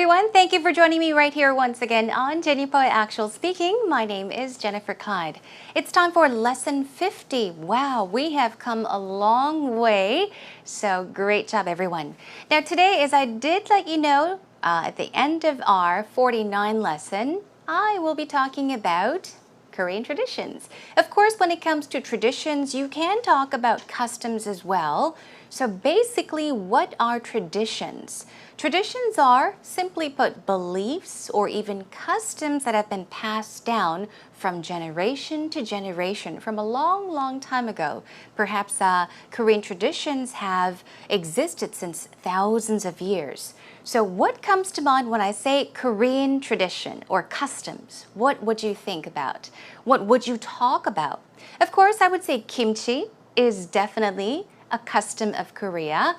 everyone. Thank you for joining me right here once again on Jennifer Actual Speaking. My name is Jennifer Clyde. It's time for lesson 50. Wow, we have come a long way. So great job, everyone. Now today, as I did let you know at the end of our 49 lesson, I will be talking about Korean traditions. Of course, when it comes to traditions, you can talk about customs as well. So basically, what are traditions? Traditions are, simply put, beliefs or even customs that have been passed down from generation to generation from a long, long time ago. Perhaps Korean traditions have existed since thousands of years. So what comes to mind when I say Korean tradition or customs? What would you think about? What would you talk about? Of course, I would say kimchi is definitely a custom of Korea.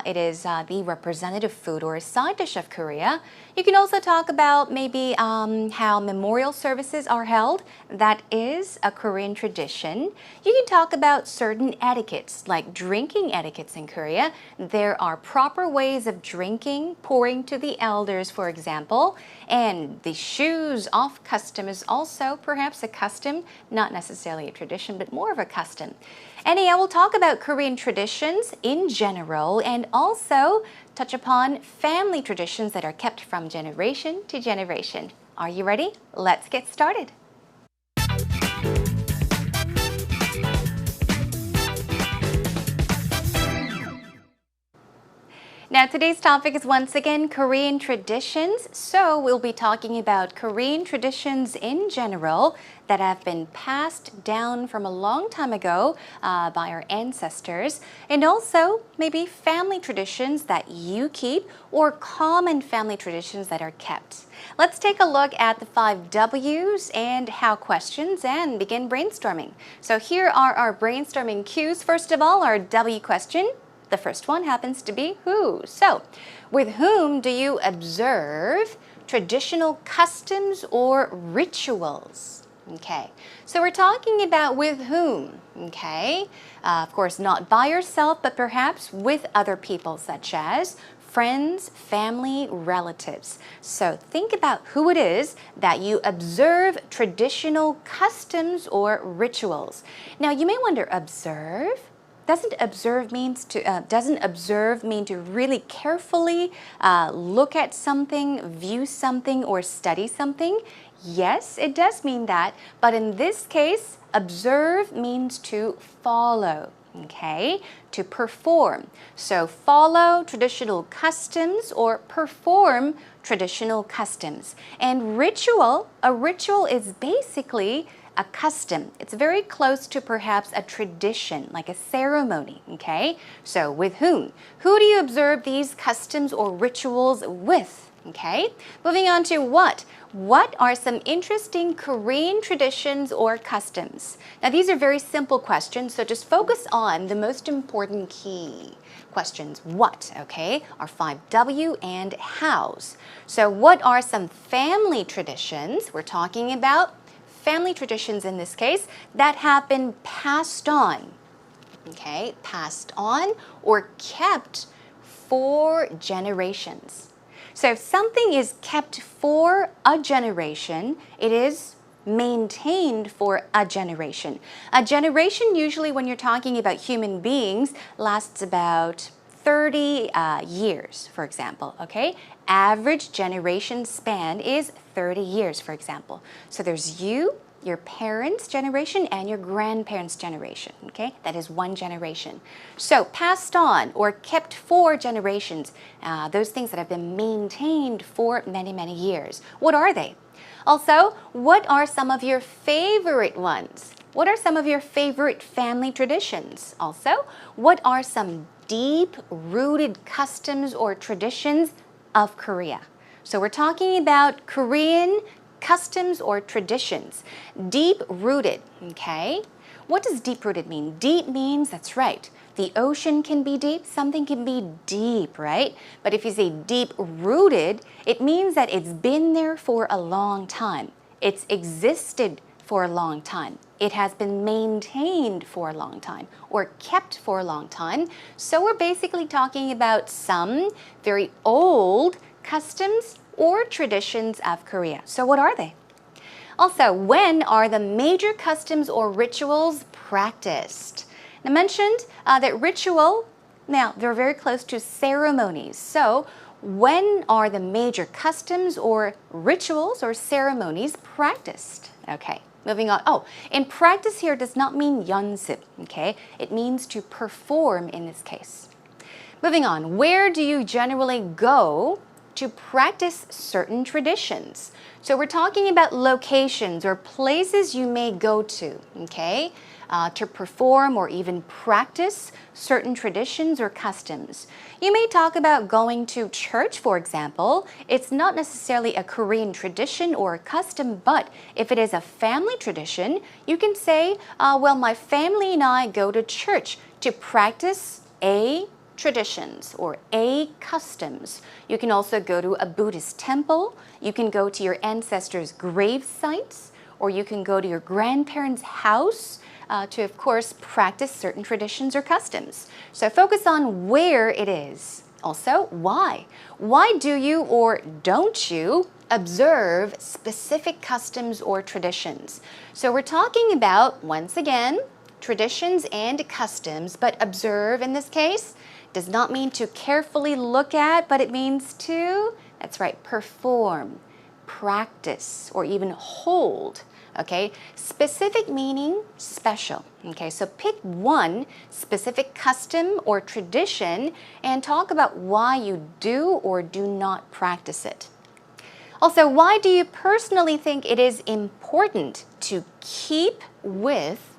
It is the representative food or a side dish of Korea. You can also talk about maybe how memorial services are held. That is a Korean tradition. You can talk about certain etiquettes, like drinking etiquettes in Korea. There are proper ways of drinking, pouring to the elders, for example. And the shoes off custom is also perhaps a custom, not necessarily a tradition, but more of a custom. Anyhow, we'll talk about Korean traditions in general and also touch upon family traditions that are kept from generation to generation. Are you ready? Let's get started. Now, today's topic is once again Korean traditions. So we'll be talking about Korean traditions in general that have been passed down from a long time ago by our ancestors, and also maybe family traditions that you keep or common family traditions that are kept. Let's take a look at the 5 W's and how questions and begin brainstorming. So here are our brainstorming cues. First of all, our W question. The first one happens to be who. So, with whom do you observe traditional customs or rituals? Okay, so we're talking about with whom, okay? Of course, not by yourself, but perhaps with other people, such as friends, family, relatives. So think about who it is that you observe traditional customs or rituals. Now, you may wonder, observe? Doesn't observe mean to really carefully look at something, view something, or study something? Yes, it does mean that, but in this case, observe means to follow, okay? To perform. So follow traditional customs or perform traditional customs. And ritual, a ritual is basically a custom. It's very close to perhaps a tradition, like a ceremony, okay? So with whom? Who do you observe these customs or rituals with, okay? Moving on to what? What are some interesting Korean traditions or customs? Now, these are very simple questions, so just focus on the most important key questions. What, okay, are 5 W and hows. So what are some family traditions we're talking about? Family traditions in this case that have been passed on, okay, passed on or kept for generations. So if something is kept for a generation, it is maintained for a generation. A generation, usually when you're talking about human beings, lasts about 30 years, for example, okay? Average generation span is 30 years, for example. So there's you, your parents' generation, and your grandparents' generation, okay? That is one generation. So passed on or kept for generations, those things that have been maintained for many, many years. What are they? Also, what are some of your favorite ones? What are some of your favorite family traditions? Also, what are some deep-rooted customs or traditions of Korea? So we're talking about Korean customs or traditions. Deep-rooted, okay? What does deep-rooted mean? Deep means, that's right, the ocean can be deep, something can be deep, right? But if you say deep-rooted, it means that it's been there for a long time. It's existed for a long time. It has been maintained for a long time or kept for a long time. So we're basically talking about some very old customs or traditions of Korea. So what are they? Also, when are the major customs or rituals practiced? I mentioned that ritual, now they're very close to ceremonies. So when are the major customs or rituals or ceremonies practiced? Okay, moving on. Oh, and practice here does not mean 연습, okay? It means to perform in this case. Moving on, where do you generally go to practice certain traditions? So we're talking about locations or places you may go to, okay, to perform or even practice certain traditions or customs. You may talk about going to church, for example. It's not necessarily a Korean tradition or a custom, but if it is a family tradition, you can say, well, my family and I go to church to practice a traditions or a customs. You can also go to a Buddhist temple. You can go to your ancestors' grave sites, or you can go to your grandparents' house to, of course, practice certain traditions or customs. So focus on where it is. Also, why? Why do you or don't you observe specific customs or traditions? So we're talking about, once again, traditions and customs, but observe in this case does not mean to carefully look at, but it means to, that's right, perform, practice, or even hold. Okay, specific meaning special. Okay, so pick one specific custom or tradition and talk about why you do or do not practice it. Also, why do you personally think it is important to keep with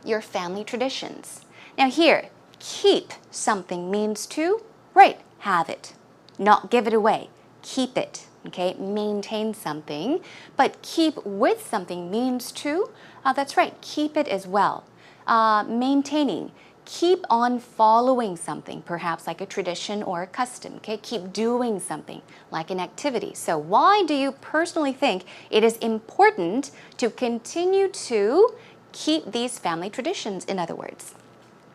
your family traditions? Now here, keep something means to, right, have it, not give it away, keep it. Okay, maintain something, but keep with something means to, that's right, keep it as well. Maintaining, keep on following something, perhaps like a tradition or a custom, okay? Keep doing something like an activity. So why do you personally think it is important to continue to keep these family traditions, in other words?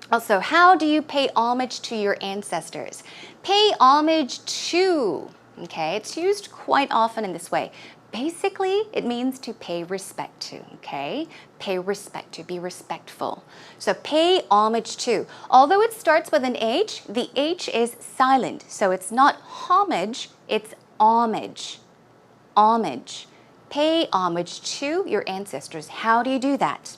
Also, how do you pay homage to your ancestors? Pay homage to. Okay, it's used quite often in this way. Basically, it means to pay respect to, okay? Pay respect to, be respectful. So pay homage to. Although it starts with an H, the H is silent. So it's not homage, it's homage. Homage. Pay homage to your ancestors. How do you do that?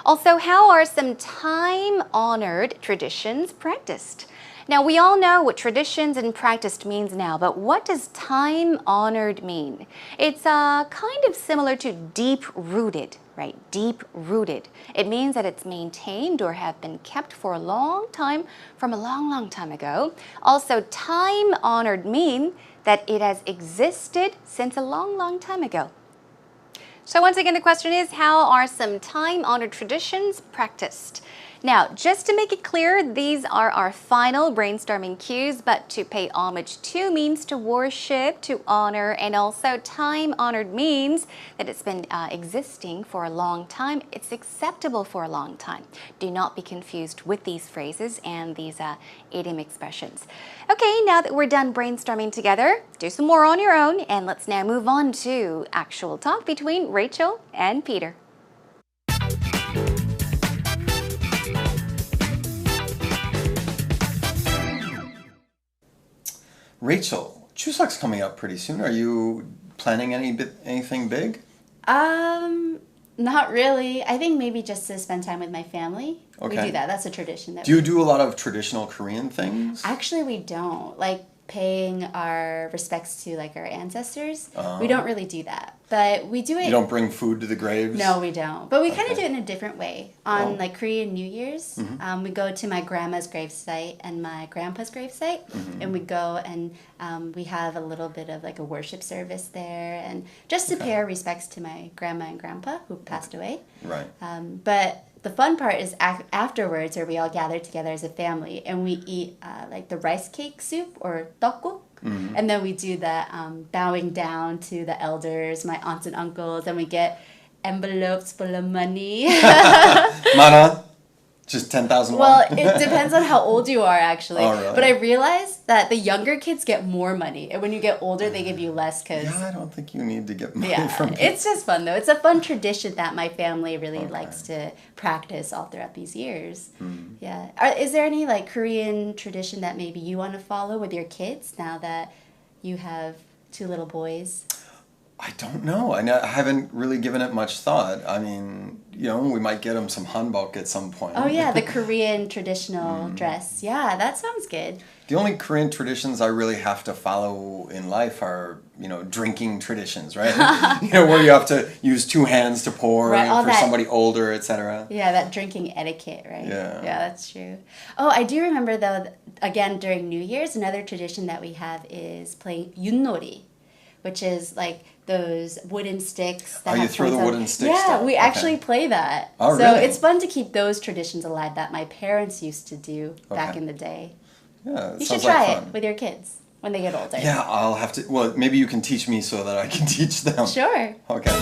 Also, how are some time-honored traditions practiced? Now, we all know what traditions and practiced means now, but what does time-honored mean? It's kind of similar to deep-rooted, right? Deep-rooted. It means that it's maintained or have been kept for a long time, from a long, long time ago. Also, time-honored mean that it has existed since a long, long time ago. So once again, the question is, how are some time-honored traditions practiced? Now, just to make it clear, these are our final brainstorming cues, but to pay homage to means to worship, to honor, and also time-honored means that it's been existing for a long time. It's acceptable for a long time. Do not be confused with these phrases and these idiom expressions. Okay, now that we're done brainstorming together, do some more on your own, and let's now move on to actual talk between Rachel and Peter. Rachel, Chuseok's coming up pretty soon. Are you planning anything big? Not really. I think maybe just to spend time with my family. Okay. We do that. That's a tradition. Do you do a lot of traditional Korean things? Actually, we don't. Like paying our respects to like our ancestors. We don't really do that. But we do it. You don't bring food to the graves? No, we don't. But we kind of Okay. do it in a different way. On like Korean New Year's, we go to my grandma's gravesite and my grandpa's gravesite, and we go and we have a little bit of like a worship service there, and just to pay our respects to my grandma and grandpa who passed away. Right. But the fun part is afterwards, where we all gather together as a family and we eat like the rice cake soup or tteokguk. And then we do the bowing down to the elders, my aunts and uncles, and we get envelopes full of money. 만원? Just 10,000 Well, won? it depends on how old you are, actually. Oh, really? But I realized that the younger kids get more money, and when you get older, they give you less. Cause Yeah, I don't think you need to get money yeah, from people. it's just fun though. It's a fun tradition that my family really likes to practice all throughout these years. Yeah. Is there any like Korean tradition that maybe you want to follow with your kids now that you have two little boys? I don't know. I haven't really given it much thought. I mean, we might get them some hanbok at some point. Oh yeah, the Korean traditional dress. Yeah, that sounds good. The only Korean traditions I really have to follow in life are, drinking traditions, right? Where you have to use two hands to pour Right, all for that- somebody older, etc. Yeah, that drinking etiquette, right? Yeah. Yeah, that's true. Oh, I do remember though, again, during New Year's, another tradition that we have is playing yunori, which is like those wooden sticks. That You have throw the points on- wooden sticks Yeah, down. we Okay. actually play that. Oh, so really? it's fun to keep those traditions alive that my parents used to do back Okay. in the day. Yeah, it You should sounds like try fun. it with your kids when they get older. Yeah, I'll have to. Well, maybe you can teach me so that I can teach them. Sure. Okay.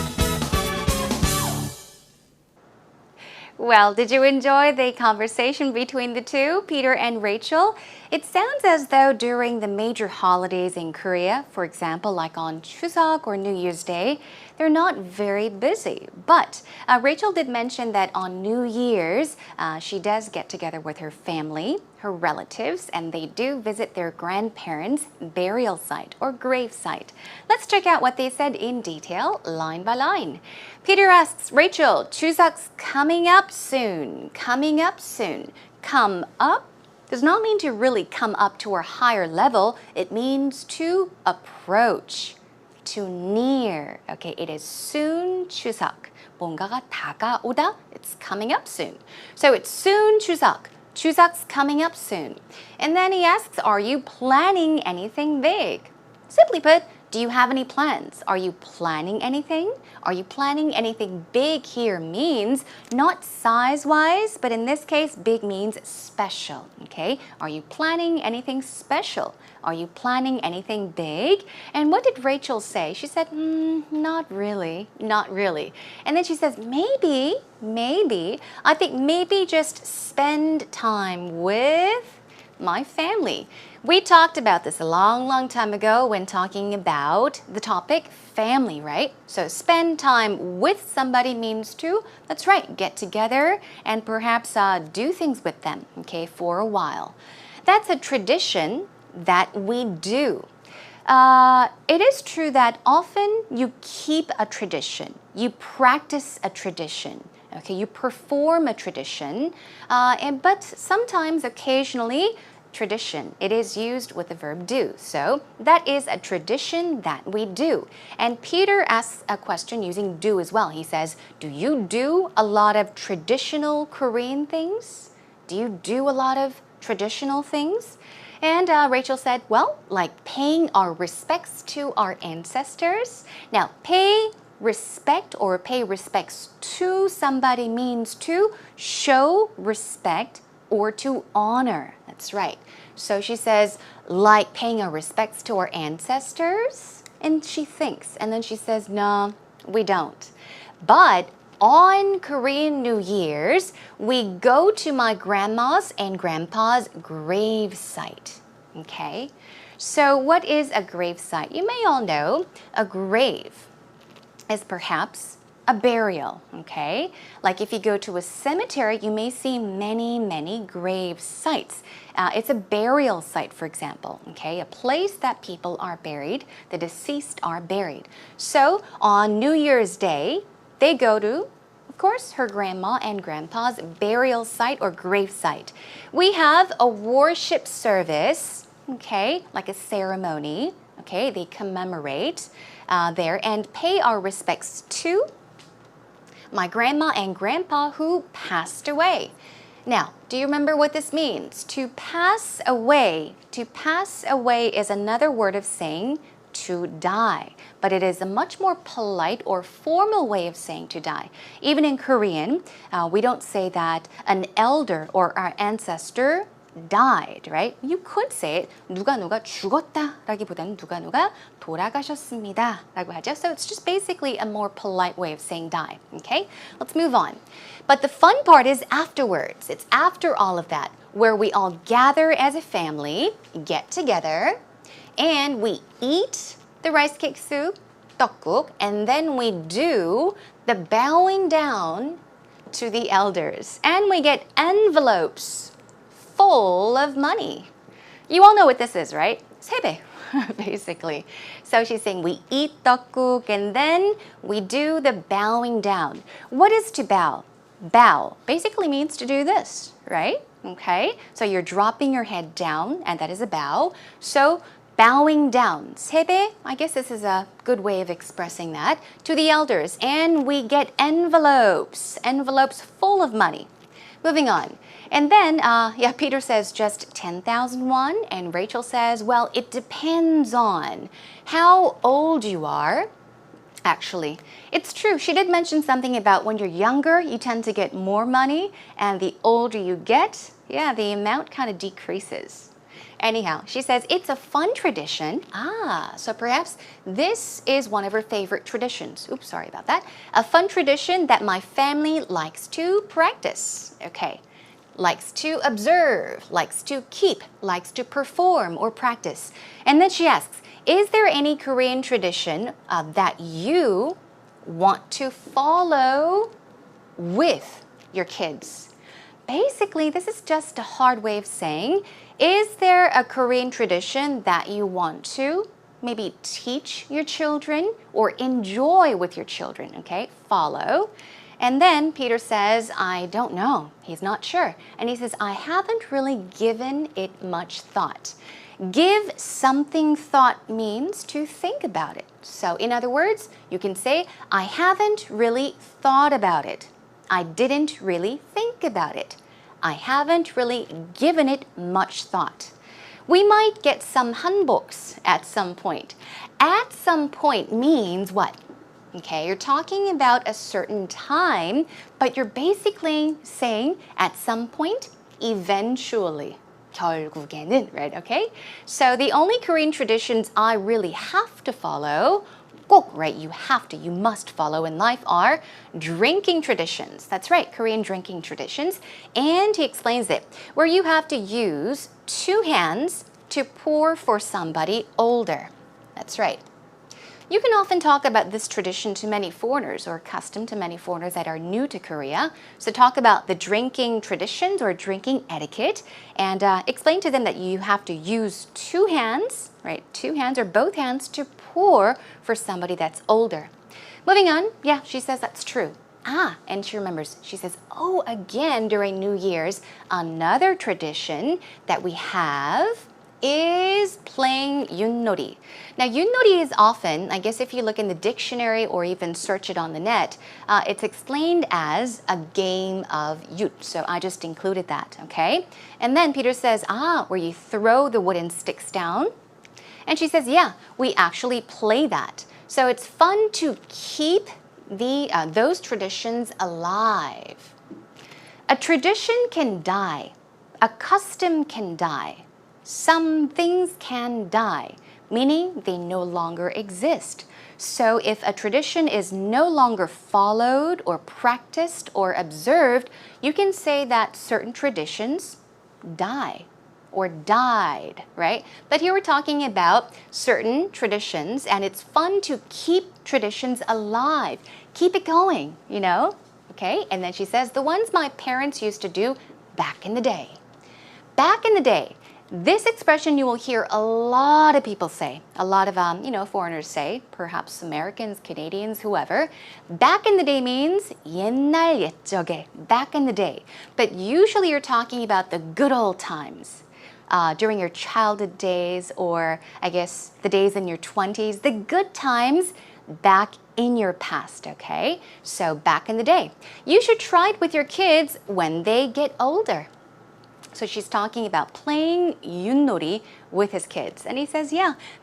Well, did you enjoy the conversation between the two, Peter and Rachel? It sounds as though during the major holidays in Korea, for example, like on Chuseok or New Year's Day, they're not very busy. But Rachel did mention that on New Year's, she does get together with her family, her relatives, and they do visit their grandparents' burial site or grave site. Let's check out what they said in detail, line by line. Peter asks, Rachel, Chuseok's coming up soon. Coming up soon. Come up does not mean to really come up to a higher level. It means to approach, to near. Okay, it is soon Chuseok. 뭔가가 다가오다. It's coming up soon. So it's soon Chuseok. Chuseok's coming up soon. And then he asks, are you planning anything big? Simply put, do you have any plans? Are you planning anything? Are you planning anything big here means not size-wise, but in this case, big means special, okay? Are you planning anything special? Are you planning anything big? And what did Rachel say? She said, not really, not really. And then she says, maybe, I think maybe just spend time with my family. We talked about this a long time ago when talking about the topic family, right? So spend time with somebody means to, that's right, get together and perhaps do things with them, okay, for a while. That's a tradition that we do. It is true that often you keep a tradition, you practice a tradition. Okay, you perform a tradition, but sometimes, occasionally, tradition, it is used with the verb do. So that is a tradition that we do. And Peter asks a question using do as well. He says, do you do a lot of traditional Korean things? Do you do a lot of traditional things? And Rachel said, well, like paying our respects to our ancestors. Now, pay respect or pay respects to somebody means to show respect or to honor. That's right. So she says, like paying our respects to our ancestors. And she thinks, and then she says, no, we don't. But on Korean New Year's, we go to my grandma's and grandpa's grave site. Okay? So what is a grave site? You may all know a grave is perhaps a burial, okay? Like if you go to a cemetery, you may see many grave sites. It's a burial site, for example, okay? A place that people are buried, the deceased are buried. So on New Year's Day, they go to, of course, her grandma and grandpa's burial site or grave site. We have a worship service, okay, like a ceremony, okay? They commemorate there and pay our respects to my grandma and grandpa who passed away. Now, do you remember what this means? To pass away is another word of saying to die, but it is a much more polite or formal way of saying to die. Even in Korean, we don't say that an elder or our ancestor died, right? You could say it. 누가 죽었다라기보다는 누가 돌아가셨습니다라고 하죠. So it's just basically a more polite way of saying die. Okay, let's move on. But the fun part is afterwards. It's after all of that where we all gather as a family, get together, and we eat the rice cake soup, 떡국, and then we do the bowing down to the elders, and we get envelopes full of money. You all know what this is, right? 세배, basically. So she's saying we eat 떡국 and then we do the bowing down. What is to bow? Bow basically means to do this, right? Okay, so you're dropping your head down and that is a bow. So bowing down, 세배, I guess this is a good way of expressing that, to the elders. And we get envelopes full of money. Moving on. And then, Peter says just 10,000 won, and Rachel says, well, it depends on how old you are. Actually, it's true. She did mention something about when you're younger, you tend to get more money, and the older you get, the amount kind of decreases. Anyhow, she says it's a fun tradition. So perhaps this is one of her favorite traditions. Oops, sorry about that. A fun tradition that my family likes to practice. Okay. Likes to observe, likes to keep, likes to perform or practice. And then she asks, is there any Korean tradition that you want to follow with your kids? Basically, this is just a hard way of saying, is there a Korean tradition that you want to maybe teach your children or enjoy with your children, okay? Follow. And then Peter says, I don't know. He's not sure. And he says, I haven't really given it much thought. Give something thought means to think about it. So in other words, you can say, I haven't really thought about it. I didn't really think about it. I haven't really given it much thought. We might get some hanboks at some point. At some point means what? Okay, you're talking about a certain time, but you're basically saying at some point, eventually. 결국에는, right? Okay? So the only Korean traditions I really have to follow, 꼭, right? You must follow in life are drinking traditions. That's right, Korean drinking traditions. And he explains it, where you have to use two hands to pour for somebody older. That's right. You can often talk about this tradition to many foreigners or custom to many foreigners that are new to Korea. So talk about the drinking traditions or drinking etiquette and explain to them that you have to use two hands, right? Two hands or both hands to pour for somebody that's older. Moving on, she says that's true. And she remembers, she says, again, during New Year's, another tradition that we have is playing yunori. Now, yunori is often, I guess if you look in the dictionary or even search it on the net, it's explained as a game of yut. So I just included that, okay? And then Peter says, where you throw the wooden sticks down. And she says, we actually play that. So it's fun to keep those traditions alive. A tradition can die. A custom can die. Some things can die, meaning they no longer exist. So if a tradition is no longer followed or practiced or observed, you can say that certain traditions die or died, right? But here we're talking about certain traditions, and it's fun to keep traditions alive. Keep it going, okay? And then she says, the ones my parents used to do back in the day. Back in the day. This expression you will hear a lot of people say, a lot of foreigners say, perhaps Americans, Canadians, whoever. Back in the day means 옛날 옛적에, back in the day. But usually you're talking about the good old times, during your childhood days or I guess the days in your 20s, the good times back in your past, okay? So back in the day. You should try it with your kids when they get older. So she's talking about playing yunori with his kids. And he says,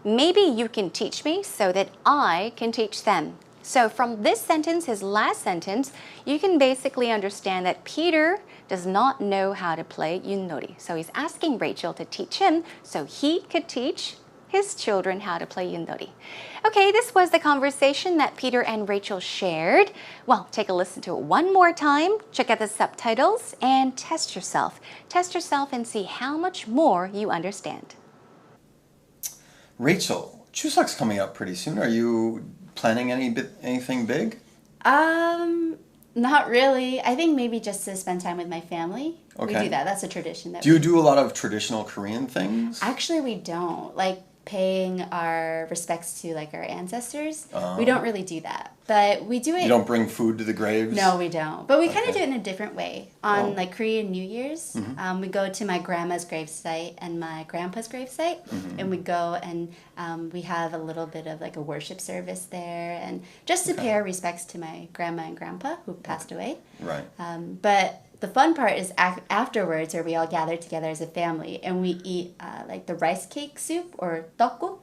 maybe you can teach me so that I can teach them. So from this sentence, his last sentence, you can basically understand that Peter does not know how to play yunori. So he's asking Rachel to teach him so he could teach his children how to play yunori. Okay, this was the conversation that Peter and Rachel shared. Well, take a listen to it one more time, check out the subtitles, and test yourself. Test yourself and see how much more you understand. Rachel, Chuseok's coming up pretty soon. Are you planning anything big? Not really. I think maybe just to spend time with my family. Okay. We do that. That's a tradition that Do you do a lot of traditional Korean things? Actually, we don't. Like paying our respects to like our ancestors. We don't really do that. But we do it. You don't bring food to the graves? No, we don't. But we kind of Okay. do it in a different way. On like Korean New Year's, we go to my grandma's gravesite and my grandpa's gravesite, and we go and we have a little bit of like a worship service there, and just to pay our respects to my grandma and grandpa who passed away. Right. But the fun part is afterwards, where we all gather together as a family and we eat like the rice cake soup or tteokguk.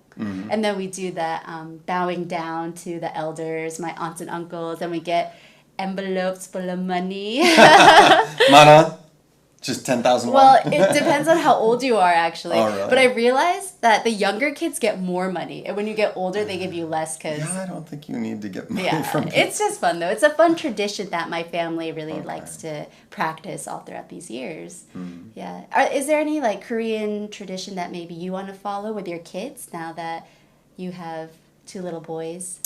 And then we do that bowing down to the elders, my aunts and uncles, and we get envelopes full of money. Mana? Just 10,000 won? Well, it depends on how old you are, actually. Oh, really? But I realized that the younger kids get more money, and when you get older, they give you less. Cause Yeah, I don't think you need to get money from people. it's just fun though. It's a fun tradition that my family really likes to practice all throughout these years. Yeah. Is there any like Korean tradition that maybe you want to follow with your kids now that you have 2 little boys?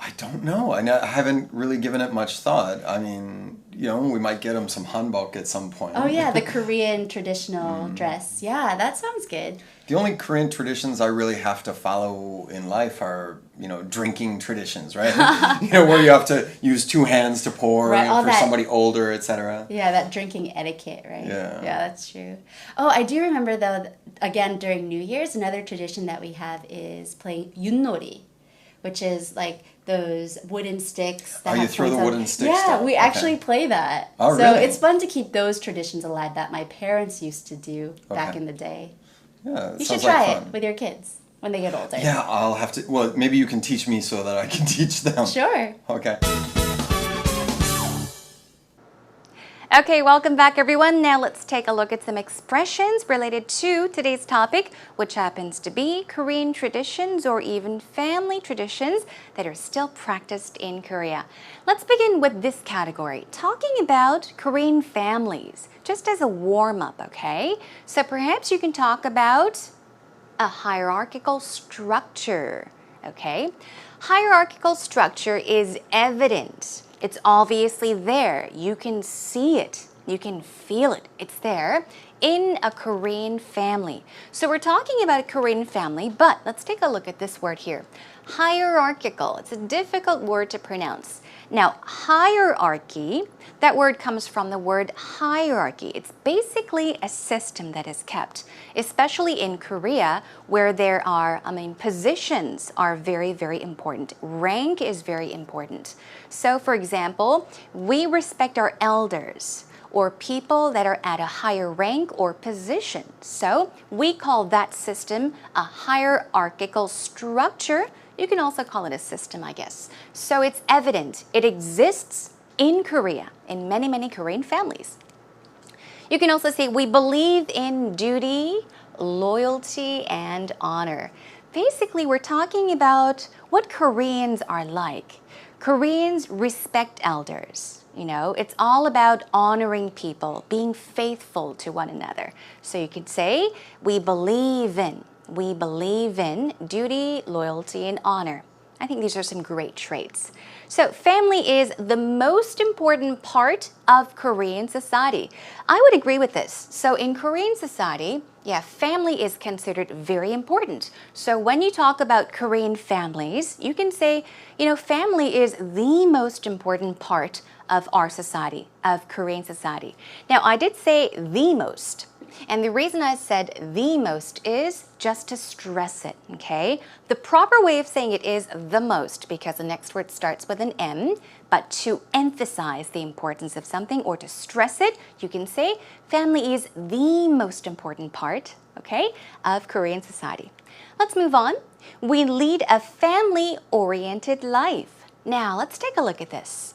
I don't know. I haven't really given it much thought. I mean, we might get them some hanbok at some point. Oh yeah, the Korean traditional dress. Yeah, that sounds good. The only Korean traditions I really have to follow in life are, drinking traditions, right? Where you have to use 2 hands to pour Right, all for that- somebody older, etc. Yeah, that drinking etiquette, right? Yeah. Yeah, that's true. Oh, I do remember though, again, during New Year's, another tradition that we have is playing yunori, which is like those wooden sticks. That Oh, you have throw the points on- wooden stick Yeah, stuff. we actually play that. Oh, so really? it's fun to keep those traditions alive that my parents used to do back Okay. in the day. Yeah, it You should sounds like try fun. it with your kids when they get older. Yeah, I'll have to. Well, maybe you can teach me so that I can teach them. Sure. Okay. Okay, welcome back everyone. Now let's take a look at some expressions related to today's topic, which happens to be Korean traditions or even family traditions that are still practiced in Korea. Let's begin with this category, talking about Korean families, just as a warm-up, okay? So perhaps you can talk about a hierarchical structure, okay? Hierarchical structure is evident. It's obviously there. You can see it. You can feel it. It's there in a Korean family. So we're talking about a Korean family, but let's take a look at this word here. Hierarchical. It's a difficult word to pronounce. Now, hierarchy, that word comes from the word hierarchy. It's basically a system that is kept, especially in Korea, where there are, positions are very, very important. Rank is very important. So, for example, we respect our elders or people that are at a higher rank or position. So, we call that system a hierarchical structure. You can also call it a system, I guess. So it's evident. It exists in Korea, in many, many Korean families. You can also say we believe in duty, loyalty, and honor. Basically, we're talking about what Koreans are like. Koreans respect elders. It's all about honoring people, being faithful to one another. So you could say we believe in duty, loyalty, and honor. I think these are some great traits. So family is the most important part of Korean society. I would agree with this. So in Korean society, family is considered very important. So when you talk about Korean families, you can say, family is the most important part of our society, of Korean society. Now, I did say the most. And the reason I said the most is just to stress it, okay? The proper way of saying it is the most because the next word starts with an M, but to emphasize the importance of something or to stress it, you can say family is the most important part, okay, of Korean society. Let's move on. We lead a family-oriented life. Now, let's take a look at this.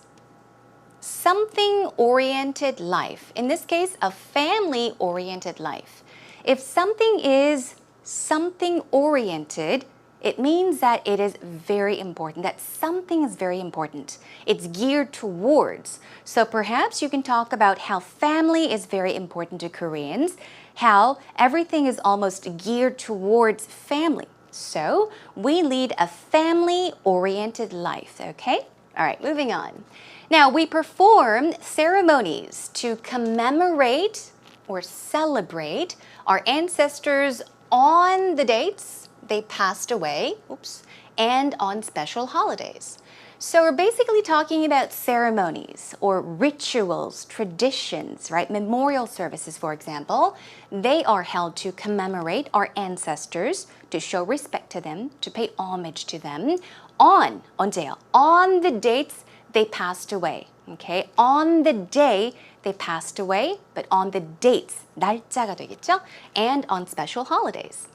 Something-oriented life. In this case, a family-oriented life. If something is something-oriented, it means that it is very important, that something is very important. It's geared towards. So perhaps you can talk about how family is very important to Koreans, how everything is almost geared towards family. So we lead a family-oriented life, okay? All right, moving on. Now, we perform ceremonies to commemorate or celebrate our ancestors on the dates they passed away, and on special holidays. So we're basically talking about ceremonies or rituals, traditions, right? Memorial services, for example. They are held to commemorate our ancestors, to show respect to them, to pay homage to them 언제요? On the dates they passed away. Okay? On the day they passed away, but on the dates, 날짜가 되겠죠? And on special holidays.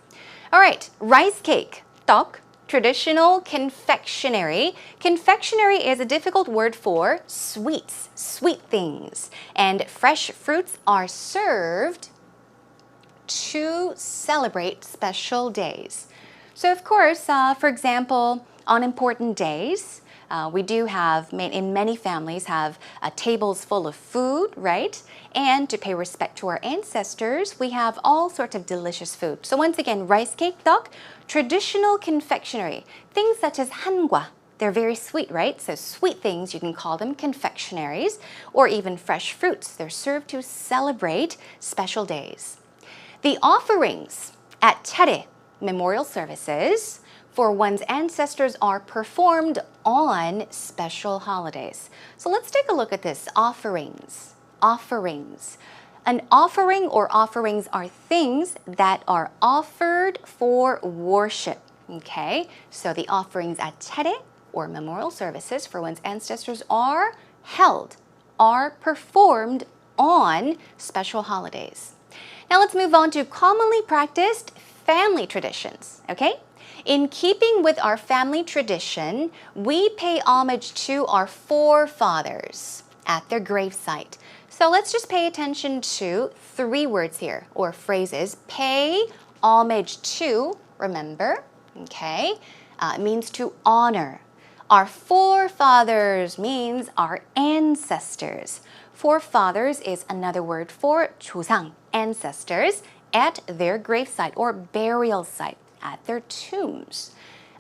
All right, rice cake, 떡, traditional confectionery. Confectionery is a difficult word for sweets, sweet things. And fresh fruits are served to celebrate special days. So of course, for example, on important days, we do have, in many families, have tables full of food, right? And to pay respect to our ancestors, we have all sorts of delicious food. So once again, rice cake, 떡, traditional confectionery, things such as 한과. They're very sweet, right? So sweet things, you can call them confectionaries, or even fresh fruits. They're served to celebrate special days. The offerings at 차례, memorial services, for one's ancestors are performed on special holidays. So let's take a look at this. Offerings. Offerings. An offering or offerings are things that are offered for worship. Okay? So the offerings at 차례 or memorial services for one's ancestors are held, are performed on special holidays. Now let's move on to commonly practiced family traditions. Okay? In keeping with our family tradition, we pay homage to our forefathers at their gravesite. So let's just pay attention to 3 words here, or phrases. Pay homage to, remember, okay? It means to honor. Our forefathers means our ancestors. Forefathers is another word for 조상, ancestors, at their gravesite or burial site. At their tombs.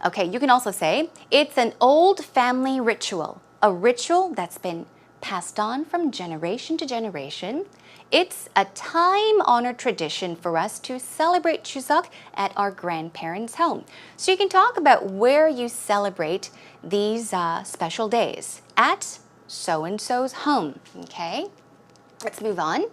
Okay, you can also say it's an old family ritual, a ritual that's been passed on from generation to generation. It's a time-honored tradition for us to celebrate Chuseok at our grandparents' home. So you can talk about where you celebrate these special days at so-and-so's home, okay? Let's move on.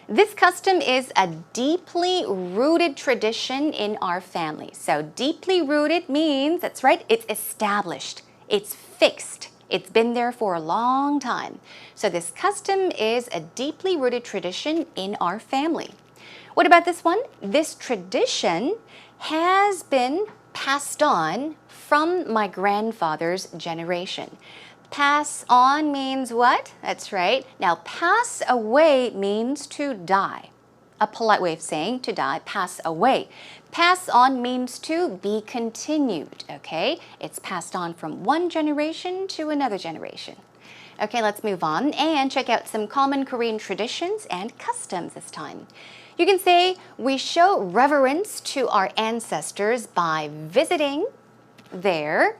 This custom is a deeply rooted tradition in our family. So deeply rooted means, that's right, it's established, it's fixed, it's been there for a long time. So this custom is a deeply rooted tradition in our family. What about this one? This tradition has been passed on from my grandfather's generation. Pass on means what? That's right. Now, pass away means to die. A polite way of saying to die, pass away. Pass on means to be continued, okay? It's passed on from one generation to another generation. Okay, let's move on and check out some common Korean traditions and customs this time. You can say we show reverence to our ancestors by visiting their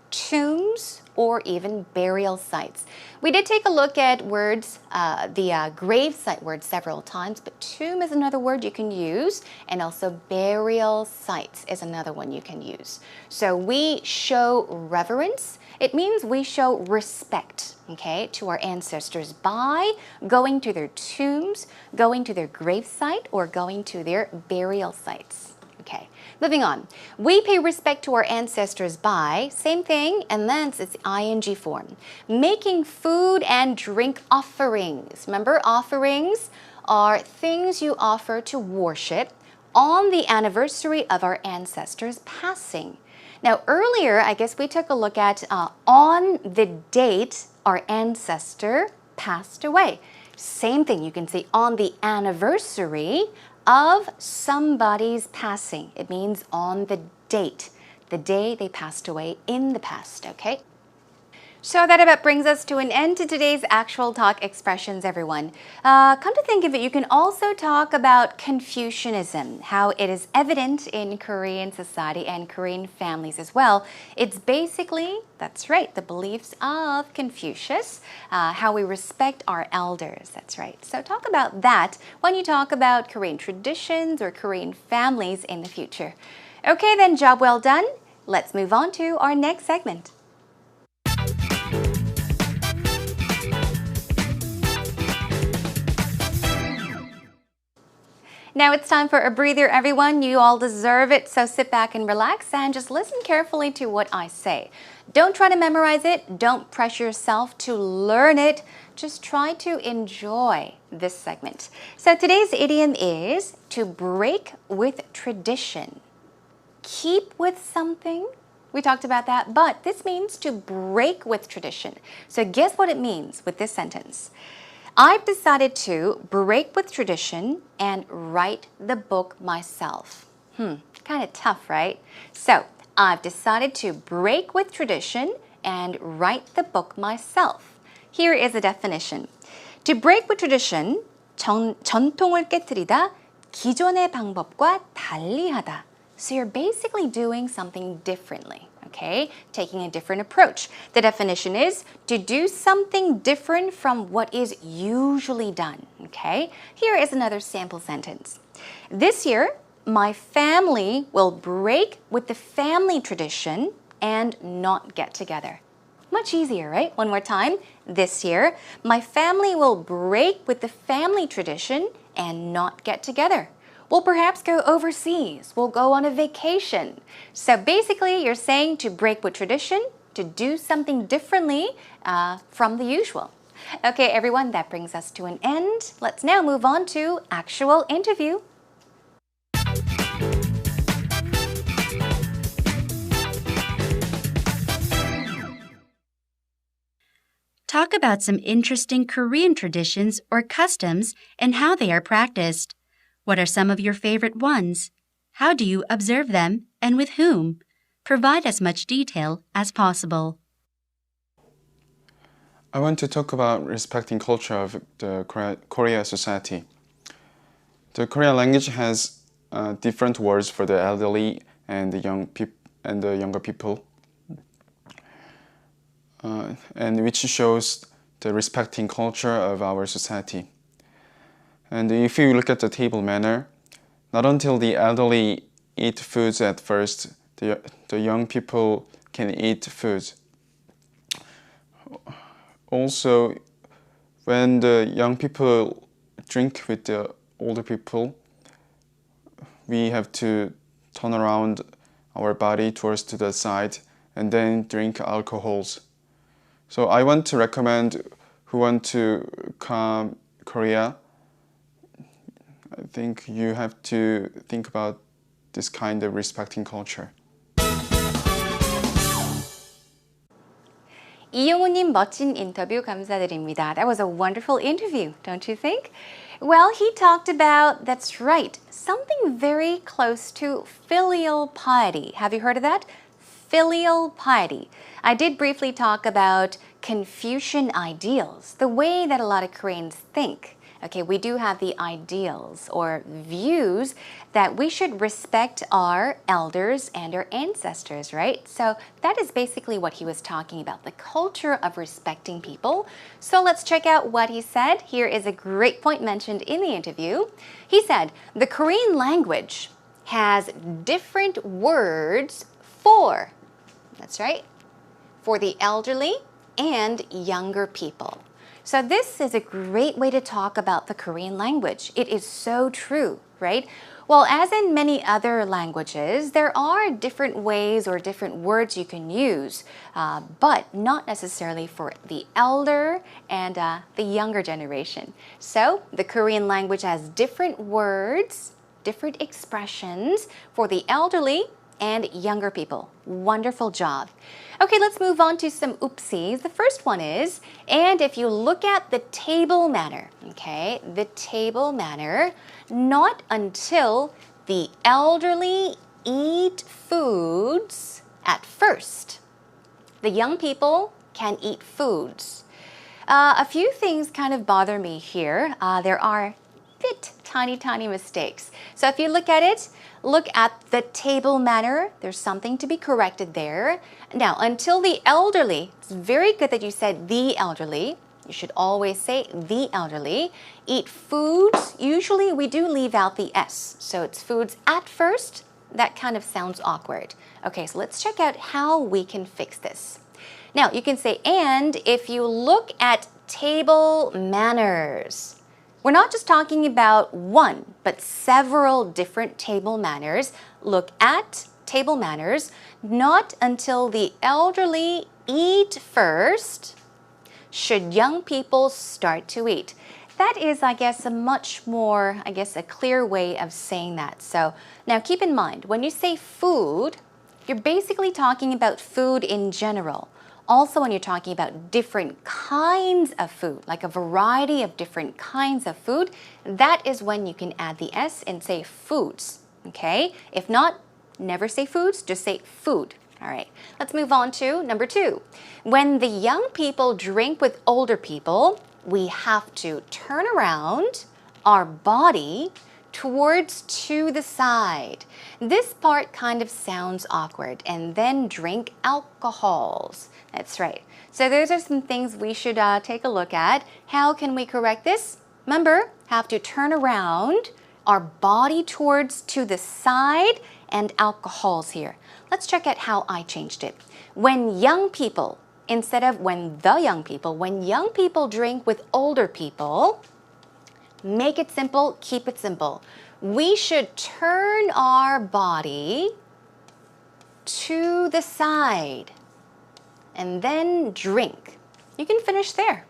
tombs or even burial sites. We did take a look at words, the grave site word several times, but tomb is another word you can use, and also burial sites is another one you can use. So we show reverence. It means we show respect, okay, to our ancestors by going to their tombs, going to their grave site, or going to their burial sites. Okay, moving on. We pay respect to our ancestors by, same thing, and then it's ing form, making food and drink offerings. Remember, offerings are things you offer to worship on the anniversary of our ancestors' passing. Now, earlier, I guess we took a look at on the date our ancestor passed away. Same thing, you can say on the anniversary of somebody's passing. It means on the date, the day they passed away in the past, okay? So that about brings us to an end to today's actual talk expressions, everyone. Come to think of it, you can also talk about Confucianism, how it is evident in Korean society and Korean families as well. It's basically, that's right, the beliefs of Confucius, how we respect our elders, that's right. So talk about that when you talk about Korean traditions or Korean families in the future. Okay then, job well done. Let's move on to our next segment. Now it's time for a breather, everyone. You all deserve it, so sit back and relax and just listen carefully to what I say. Don't try to memorize it. Don't pressure yourself to learn it. Just try to enjoy this segment. So today's idiom is to break with tradition. Keep with something. We talked about that, but this means to break with tradition. So guess what it means with this sentence? I've decided to break with tradition and write the book myself. Kind of tough, right? So, I've decided to break with tradition and write the book myself. Here is a definition. To break with tradition, 전통을 깨트리다, 기존의 방법과 달리하다. So you're basically doing something differently, okay? Taking a different approach. The definition is to do something different from what is usually done, okay? Here is another sample sentence. This year, my family will break with the family tradition and not get together. Much easier, right? One more time. This year, my family will break with the family tradition and not get together. We'll perhaps go overseas. We'll go on a vacation. So basically, you're saying to break with tradition, to do something differently from the usual. Okay, everyone, that brings us to an end. Let's now move on to actual interview. Talk about some interesting Korean traditions or customs and how they are practiced. What are some of your favorite ones? How do you observe them and with whom? Provide as much detail as possible. I want to talk about respecting culture of the Korea society. The Korean language has different words for the elderly and the younger people, and which shows the respecting culture of our society. And if you look at the table manner, not until the elderly eat foods at first, the young people can eat food. Also, when the young people drink with the older people, we have to turn around our body towards to the side and then drink alcohols. So I want to recommend who want to come Korea. I think you have to think about this kind of respecting culture. 이용우님 멋진 인터뷰 감사드립니다. That was a wonderful interview, don't you think? Well, he talked about, that's right, something very close to filial piety. Have you heard of that? Filial piety. I did briefly talk about Confucian ideals, the way that a lot of Koreans think. Okay, we do have the ideals or views that we should respect our elders and our ancestors, right? So that is basically what he was talking about, the culture of respecting people. So let's check out what he said. Here is a great point mentioned in the interview. He said, the Korean language has different words for, that's right, for the elderly and younger people. So this is a great way to talk about the Korean language. It is so true, right? Well, as in many other languages, there are different ways or different words you can use, but not necessarily for the elder and the younger generation. So the Korean language has different words, different expressions for the elderly and younger people. Wonderful job. Okay, let's move on to some oopsies. The first one is, and if you look at the table manner, okay, the table manner, not until the elderly eat foods at first. The young people can eat foods. A few things kind of bother me here. There are tiny mistakes. So if you look at it, look at the table manner. There's something to be corrected there. Now, until the elderly, it's very good that you said the elderly. You should always say the elderly. Eat foods. Usually we do leave out the S. So it's foods at first. That kind of sounds awkward. Okay, so let's check out how we can fix this. Now, you can say, and if you look at table manners. We're not just talking about one, but several different table manners. Look at table manners, not until the elderly eat first should young people start to eat. That is, I guess, a much more, a clear way of saying that. So now keep in mind, when you say food, you're basically talking about food in general. Also, when you're talking about different kinds of food, like a variety of different kinds of food, that is when you can add the S and say foods, okay? If not, never say foods, just say food. All right, let's move on to number 2. When the young people drink with older people, we have to turn around our body towards to the side. This part kind of sounds awkward. And then drink alcohols. That's right. So those are some things we should take a look at. How can we correct this? Remember, have to turn around our body towards to the side and alcohols here. Let's check out how I changed it. When young people, instead of when young people drink with older people, make it simple, keep it simple. We should turn our body to the side and then drink. You can finish there.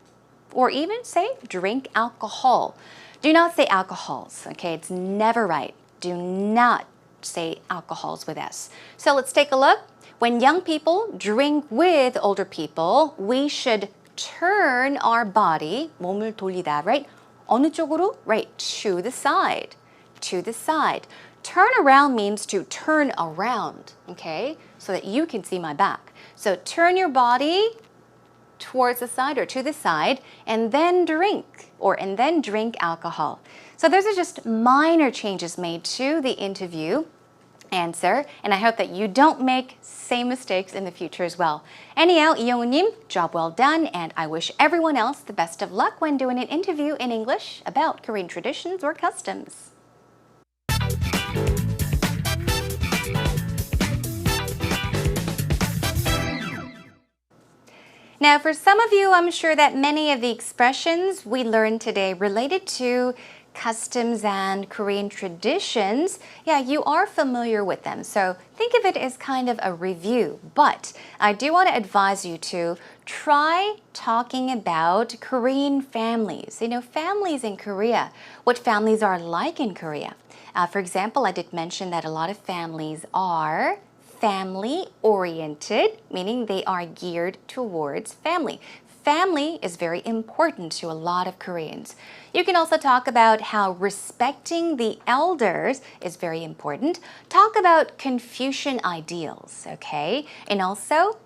Or even say drink alcohol. Do not say alcohols, okay? It's never right. Do not say alcohols with S. So let's take a look. When young people drink with older people, we should turn our body, 몸을 돌리다, right? 어느 쪽으로? Right, to the side. To the side. Turn around means to turn around, okay? So that you can see my back. So turn your body towards the side or to the side and then drink alcohol. So those are just minor changes made to the interview answer, and I hope that you don't make same mistakes in the future as well. Anyhow, 이영우님, job well done, and I wish everyone else the best of luck when doing an interview in English about Korean traditions or customs. Now, for some of you, I'm sure that many of the expressions we learned today related to customs and Korean traditions, you are familiar with them. So think of it as kind of a review. But I do want to advise you to try talking about Korean families. You know, families in Korea, what families are like in Korea. For example, I did mention that a lot of families are family-oriented, meaning they are geared towards family. Family is very important to a lot of Koreans. You can also talk about how respecting the elders is very important. Talk about Confucian ideals, okay? And also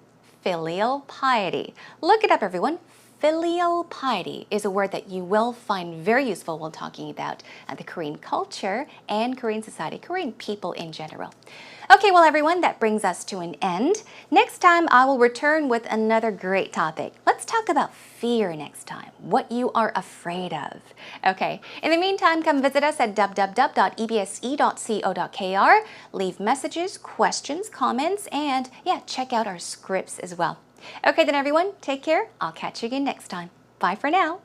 filial piety. Look it up, everyone. Filial piety is a word that you will find very useful when talking about the Korean culture and Korean society, Korean people in general. Okay, well, everyone, that brings us to an end. Next time, I will return with another great topic. Let's talk about fear next time, what you are afraid of. Okay, in the meantime, come visit us at www.ebse.co.kr. Leave messages, questions, comments, and check out our scripts as well. Okay, then, everyone, take care. I'll catch you again next time. Bye for now.